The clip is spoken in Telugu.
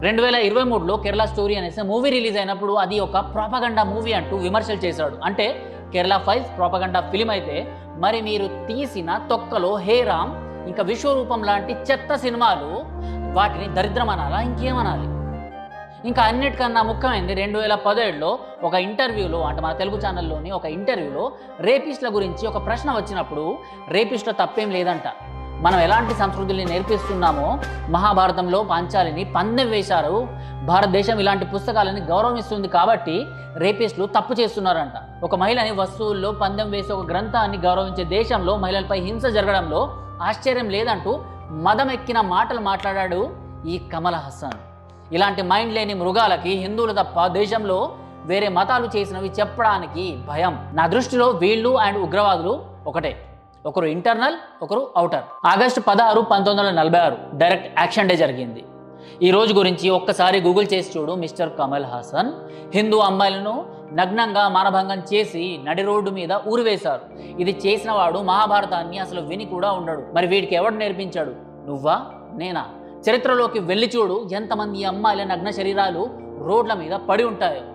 2023లో కేరళ స్టోరీ అనేసి మూవీ రిలీజ్ అయినప్పుడు అది ఒక ప్రాపగండా మూవీ అంటూ విమర్శలు చేశాడు. అంటే కేరళ 5 ప్రాపగండా ఫిలిం అయితే, మరి మీరు తీసిన తొక్కలో హే రామ్ ఇంకా విశ్వరూపం లాంటి చెత్త సినిమాలు వాటిని దరిద్రం అనాలా, ఇంకేమనాలి? ఇంకా అన్నిటికన్నా ముఖ్యమైనది 2017లో ఒక ఇంటర్వ్యూలో, అంటే మన తెలుగు ఛానల్లోని ఒక ఇంటర్వ్యూలో రేపిస్ట్ల గురించి ఒక ప్రశ్న వచ్చినప్పుడు రేపిస్ట్ల తప్పేం లేదంట. మనం ఎలాంటి సంస్కృతుల్ని నేర్పిస్తున్నామో, మహాభారతంలో పాంచాలిని పందెం వేశారు, భారతదేశం ఇలాంటి పుస్తకాలని గౌరవిస్తుంది కాబట్టి రేపిస్టులు తప్పు చేస్తున్నారంట. ఒక మహిళని వస్తువుల్లో పందెం వేసే ఒక గ్రంథాన్ని గౌరవించే దేశంలో మహిళలపై హింస జరగడంలో ఆశ్చర్యం లేదంటూ మదమెక్కిన మాటలు మాట్లాడాడు ఈ కమల్ హాసన్. ఇలాంటి మైండ్ లేని మృగాలకి హిందువులు తప్ప దేశంలో వేరే మతాలు చేసినవి చెప్పడానికి భయం. నా దృష్టిలో వీళ్ళు అండ్ ఉగ్రవాదులు ఒకటే, ఒకరు ఇంటర్నల్, ఒకరు outer. August 16, 1946 direct action day జరిగింది. ఈ రోజు గురించి ఒక్కసారి గూగుల్ చేసి చూడు మిస్టర్ కమల్ హాసన్. హిందూ అమ్మాయిలను నగ్నంగా మానభంగం చేసి నడి రోడ్డు మీద ఊరివేశారు. ఇది చేసిన వాడు మహాభారతాన్ని అసలు విని కూడా ఉండడు. మరి వీడికి ఎవడు నేర్పించాడు? నువ్వా, నేనా? చరిత్రలోకి వెళ్ళి చూడు, ఎంతమంది అమ్మాయిల నగ్న శరీరాలు రోడ్ల మీద పడి ఉంటాయో.